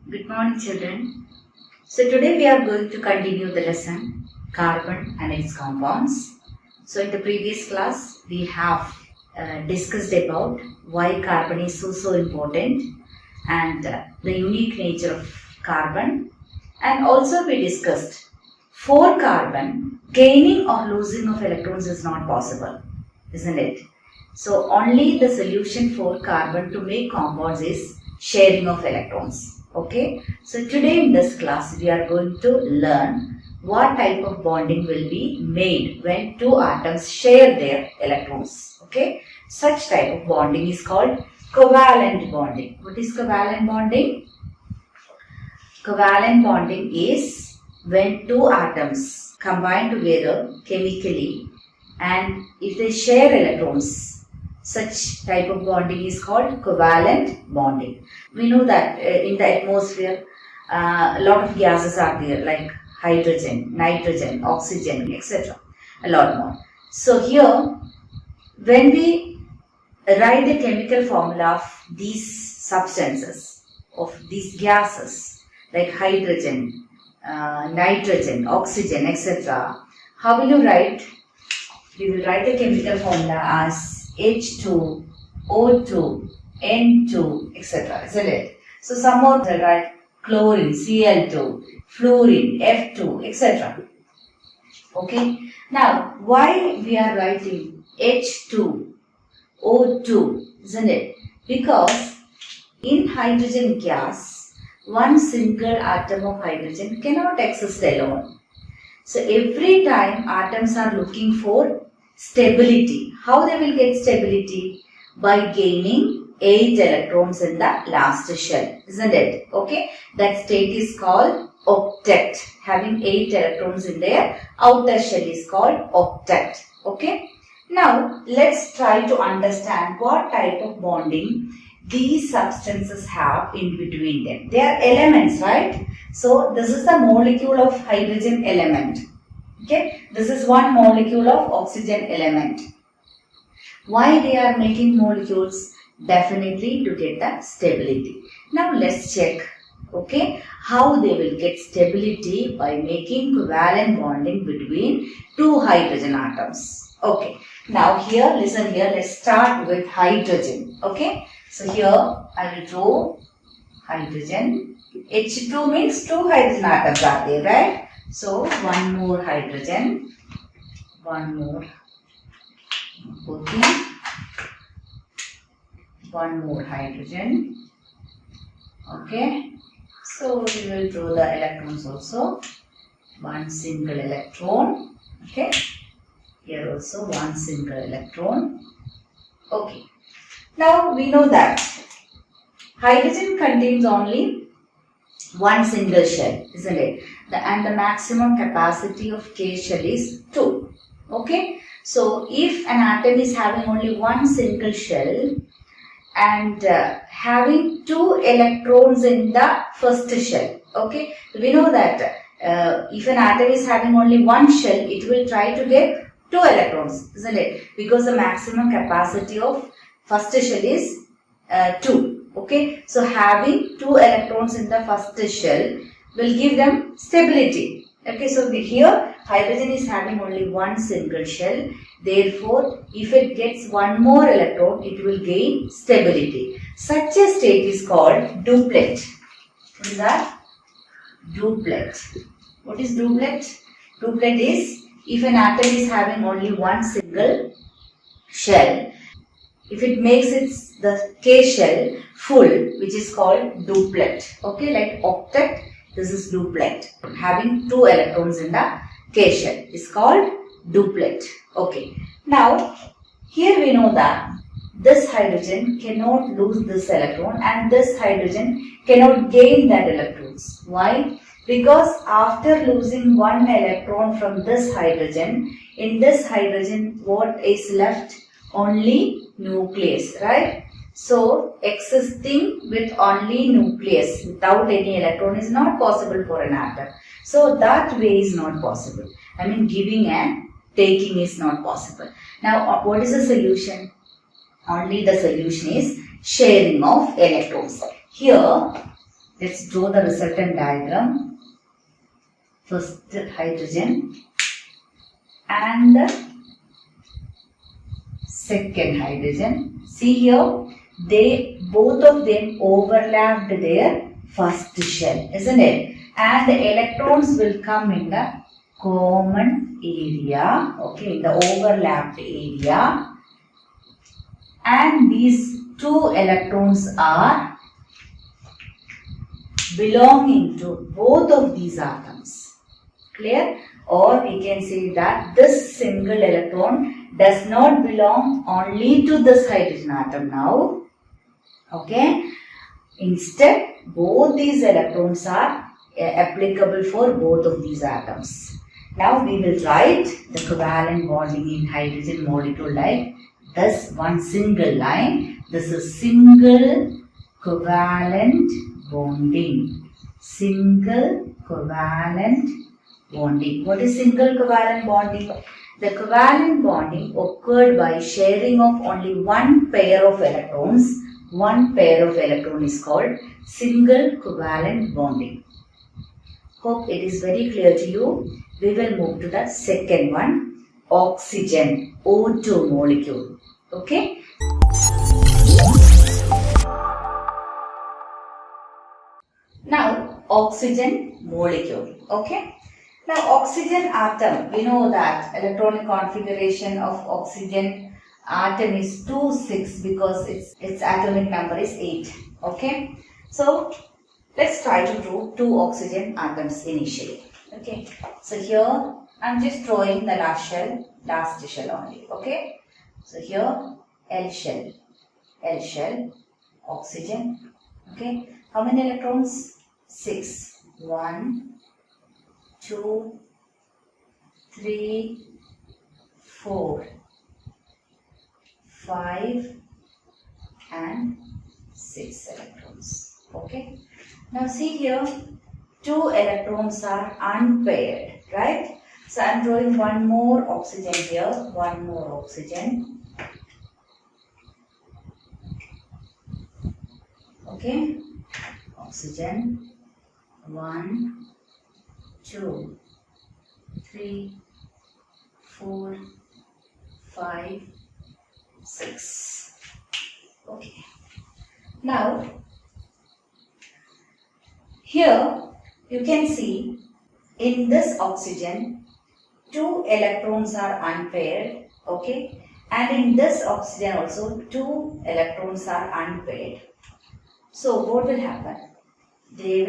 Good morning, children. So today we are going to continue the lesson carbon and its compounds. So in the previous class we have discussed about why carbon is so important and the unique nature of carbon, and also we discussed for carbon gaining or losing of electrons is not possible, isn't it? So only the solution for carbon to make compounds is sharing of electrons. Okay, so today in this class we are going to learn what type of bonding will be made when two atoms share their electrons. Okay, such type of bonding is called covalent bonding. What is covalent bonding? Covalent bonding is when two atoms combine together chemically and if they share electrons. Such type of bonding is called covalent bonding. We know that in the atmosphere, a lot of gases are there like hydrogen, nitrogen, oxygen, etc. A lot more. So here, when we write the chemical formula of these substances, of these gases like hydrogen, nitrogen, oxygen, etc. How will you write? We will write the chemical formula as H2, O2, N2, etc. Isn't it? So some more will write chlorine, Cl2, fluorine, F2, etc. Okay. Now, why we are writing H2, O2, isn't it? Because in hydrogen gas, one single atom of hydrogen cannot exist alone. So every time atoms are looking for stability. How they will get stability? By gaining 8 electrons in the last shell, isn't it? Okay, that state is called octet. Having 8 electrons in their outer shell is called octet. Okay, now let's try to understand what type of bonding these substances have in between them. They are elements, right? So this is the molecule of hydrogen element. Okay, this is one molecule of oxygen element. Why they are making molecules? Definitely to get the stability. Now let's check, okay, how they will get stability by making covalent bonding between two hydrogen atoms. Okay, now here, listen here, let's start with hydrogen. Okay, so here I will draw hydrogen. H2 means two hydrogen atoms are there, right? So, one more hydrogen, one more, okay, one more hydrogen, okay. So, we will draw the electrons also, one single electron, okay, here also one single electron, okay. Now, we know that hydrogen contains only one single shell, isn't it? And the maximum capacity of K shell is 2. Okay. So, if an atom is having only one single shell and having 2 electrons in the first shell, okay, we know that if an atom is having only one shell, it will try to get 2 electrons, isn't it? Because the maximum capacity of first shell is 2. Okay, so having 2 electrons in the first shell will give them stability. Okay, so here hydrogen is having only one single shell. Therefore, if it gets one more electron, it will gain stability. Such a state is called duplet. What is that? Duplet. What is duplet? Duplet is if an atom is having only one single shell. If it makes the K shell full, which is called duplet. Okay, like octet, this is duplet. Having 2 electrons in the K shell is called duplet. Okay. Now, here we know that this hydrogen cannot lose this electron and this hydrogen cannot gain that electrons. Why? Because after losing one electron from this hydrogen, in this hydrogen what is left? Only nucleus, right? So, existing with only nucleus without any electron is not possible for an atom. So, that way is not possible. I mean, giving and taking is not possible. Now, what is the solution? Only the solution is sharing of electrons. Here, let's draw the resultant diagram. First hydrogen and the second hydrogen. See here, both of them overlapped their first shell, isn't it? And the electrons will come in the common area, okay, in the overlapped area. And these two electrons are belonging to both of these atoms. Clear? Or we can say that this single electron does not belong only to this hydrogen atom now. Okay? Instead, both these electrons are applicable for both of these atoms. Now we will write the covalent bonding in hydrogen molecule like this, one single line. This is single covalent bonding. Single covalent bonding. What is single covalent bonding? The covalent bonding occurred by sharing of only one pair of electrons. One pair of electron is called single covalent bonding. Hope it is very clear to you. We will move to the second one, oxygen, O2 molecule. Okay. Now, oxygen molecule. Okay. Now, oxygen atom, we know that electronic configuration of oxygen atom is 2,6 because its atomic number is 8. Okay. So, let's try to draw two oxygen atoms initially. Okay. So, here I'm just drawing the last shell only. Okay. So, here L shell, oxygen. Okay. How many electrons? 6. 1, 2, 3, 4, 5 and 6 electrons. Okay. Now see here, 2 electrons are unpaired, right? So I am drawing one more oxygen here, one more oxygen. Okay. Oxygen. 1, 2, 3, 4, 5, 6. Okay. Now, here you can see in this oxygen, 2 electrons are unpaired. Okay. And in this oxygen also, 2 electrons are unpaired. So, what will happen? They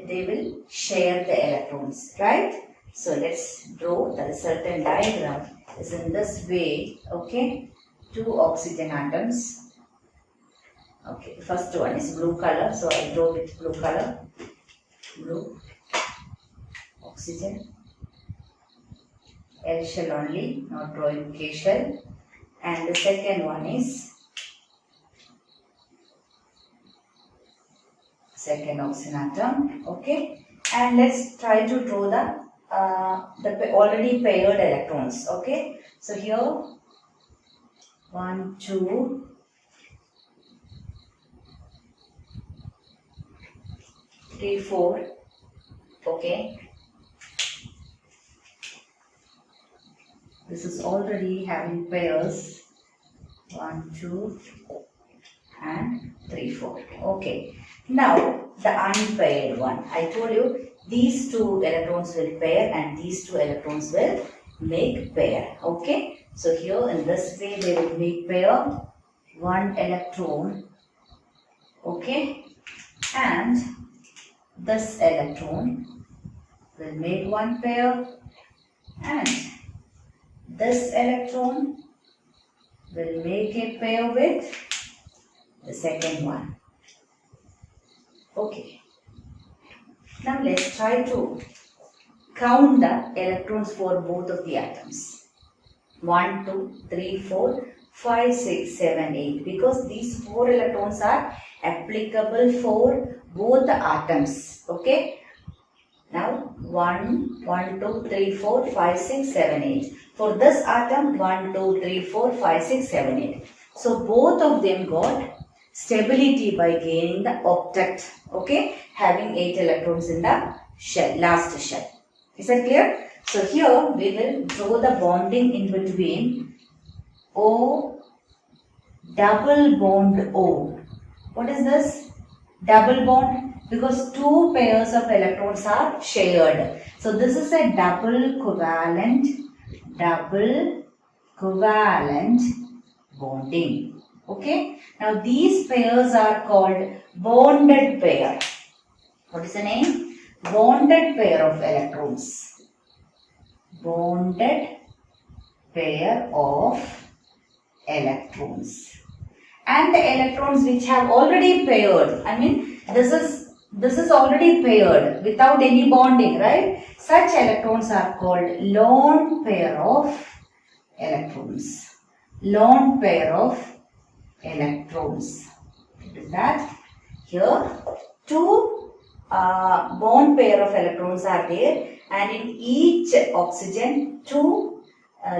will share the electrons, right? So let's draw the resultant diagram. Is in this way. Okay, 2 oxygen atoms. Okay, the first one is blue color, so I draw with blue color. Blue oxygen. L shell only, not drawing K shell. And the second one is second oxygen atom. Okay, and let's try to draw the already paired electrons. Okay, so here 1, 2, 3, 4. Okay, this is already having pairs 1, 2 and 3, 4. Okay. Now, the unpaired one. I told you these 2 electrons will pair and these 2 electrons will make pair. Okay. So, here in this way they will make pair. 1 electron. Okay. And this electron will make 1 pair. And this electron will make a pair with the second one. Okay. Now let's try to count the electrons for both of the atoms. 1, 2, 3, 4, 5, 6, 7, 8. Because these 4 electrons are applicable for both the atoms. Okay. Now 1, 2, 3, 4, 5, 6, 7, 8. For this atom 1, 2, 3, 4, 5, 6, 7, 8. So both of them got stability by gaining the octet, okay, having 8 electrons in the shell, last shell. Is that clear? So here we will draw the bonding in between O double bond O. What is this? Double bond, because 2 pairs of electrons are shared. So this is a double covalent bonding. Okay. Now these pairs are called bonded pair. What is the name? Bonded pair of electrons. Bonded pair of electrons. And the electrons which have already paired, I mean this is already paired without any bonding, right? Such electrons are called lone pair of electrons. Lone pair of electrons. What is that? Here 2 bond pair of electrons are there, and in each oxygen 2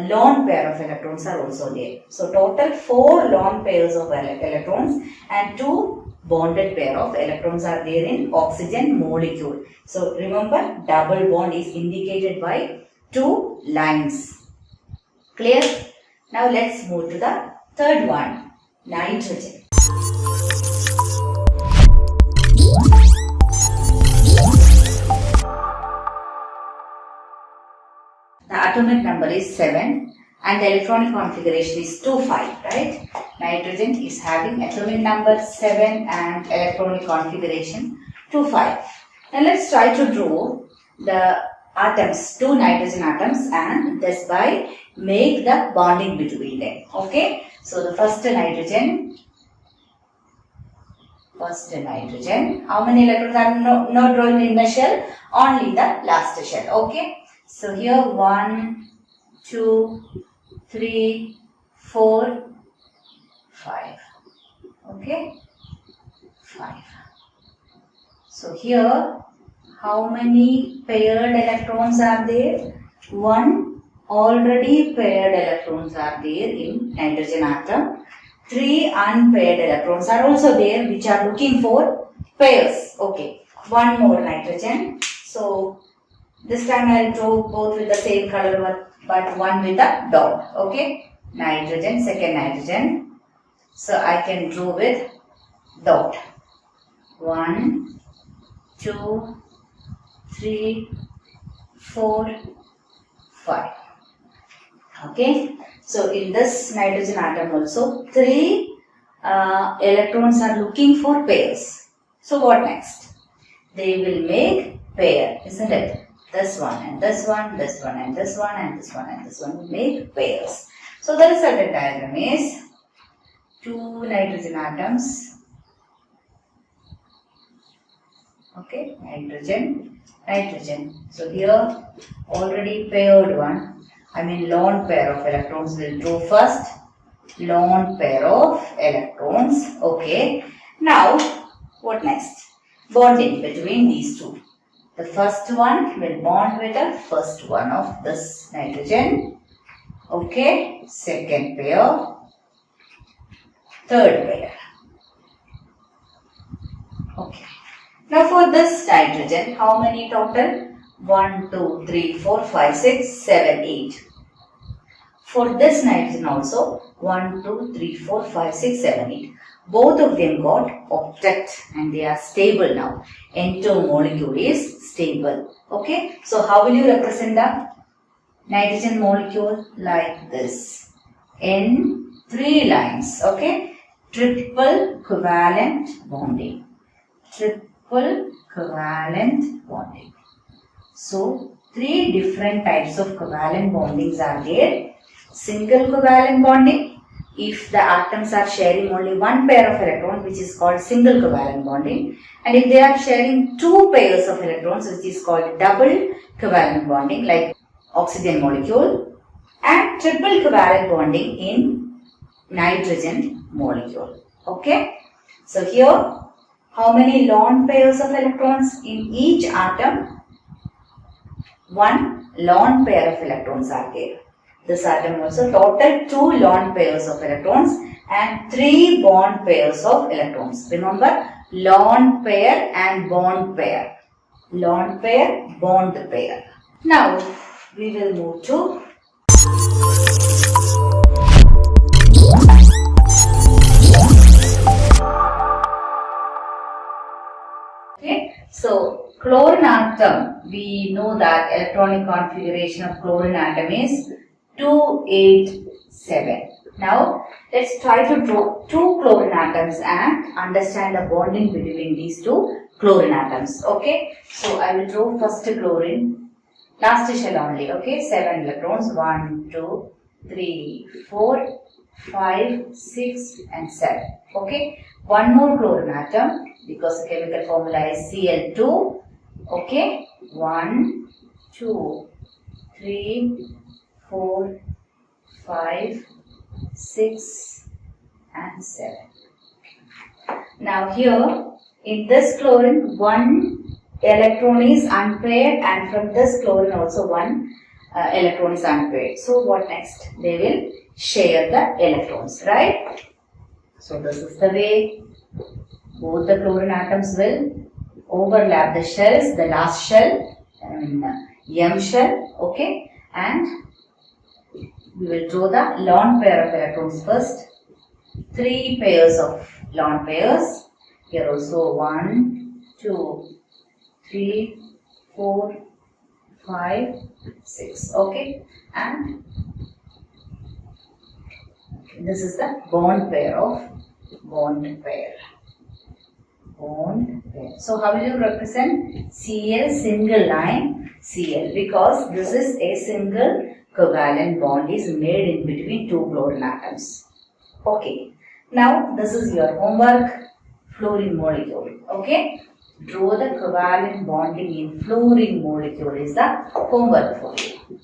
lone pair of electrons are also there. So total 4 lone pairs of electrons and 2 bonded pair of electrons are there in oxygen molecule. So remember, double bond is indicated by 2 lines. Clear? Now let's move to the third one, nitrogen. The atomic number is 7 and the electronic configuration is 2,5, right? Nitrogen is having atomic number 7 and electronic configuration 2,5. Now let's try to draw the atoms, 2 nitrogen atoms, and thus by make the bonding between them. Okay? So the first nitrogen, how many electrons are not drawing in the shell? Only the last shell. Okay? So here 1, 2, 3, 4, 5. Okay? 5. So here how many paired electrons are there? 1 already paired electrons are there in nitrogen atom. 3 unpaired electrons are also there which are looking for pairs. Okay. 1 more nitrogen. So this time I will draw both with the same color but one with a dot. Okay. Nitrogen, second nitrogen. So I can draw with dot. 1, 2, 3, 4, 5. Okay. So in this nitrogen atom also 3 electrons are looking for pairs. So what next? They will make pair, isn't it? This one and this one, this one and this one and this one and this one will make pairs. So the resultant diagram is 2 nitrogen atoms. Okay, nitrogen. So here already paired one, I mean lone pair of electrons will draw first. Lone pair of electrons. Okay. Now what next? Bonding between these two. The first one will bond with the first one of this nitrogen. Okay. Second pair. Third pair. Okay. Now for this nitrogen, how many total? 1, 2, 3, 4, 5, 6, 7, 8. For this nitrogen also 1, 2, 3, 4, 5, 6, 7, 8. Both of them got octet and they are stable now. N2 molecule is stable. Okay. So how will you represent the nitrogen molecule? Like this. N 3 lines. Okay. Triple covalent bonding. Triple covalent bonding. So 3 different types of covalent bondings are there. Single covalent bonding, if the atoms are sharing only 1 pair of electrons, which is called single covalent bonding, and if they are sharing 2 pairs of electrons, which is called double covalent bonding, like oxygen molecule, and triple covalent bonding in nitrogen molecule. Okay. So here, how many lone pairs of electrons in each atom? 1 lone pair of electrons are there. This atom also total 2 lone pairs of electrons and 3 bond pairs of electrons. Remember, lone pair and bond pair. Lone pair, bond pair. Now, we will move to okay. So, chlorine atom, we know that electronic configuration of chlorine atom is 287. Now, let's try to draw 2 chlorine atoms and understand the bonding between these 2 chlorine atoms. Okay, so I will draw first chlorine, last shell only. Okay, 7 electrons, 1, 2, 3, 4, 5, 6 and 7. Okay, one more chlorine atom because the chemical formula is Cl2. Okay, 1, 2, 3, 4, 5, 6 and 7. Now here in this chlorine, one electron is unpaired, and from this chlorine also one electron is unpaired. So what next? They will share the electrons, right? So this is the way both the chlorine atoms will overlap the shells, the last shell, M shell, okay, and we will draw the lone pair of electrons first. 3 pairs of lone pairs. Here also 1, 2, 3, 4, 5, 6. Okay, and this is the bond pair of bond pair. Bond pair. So how will you represent Cl single line Cl? Because this is a single covalent bond is made in between 2 chlorine atoms. Okay. Now this is your homework. Fluorine molecule. Okay. Draw the covalent bonding in fluorine molecule is the homework for you.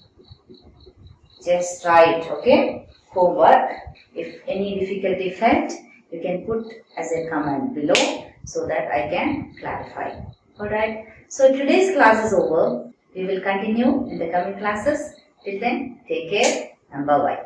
Just write. Okay. Homework. If any difficulty felt, you can put as a comment below so that I can clarify. Alright. So today's class is over. We will continue in the coming classes. Till then, take care and bye-bye.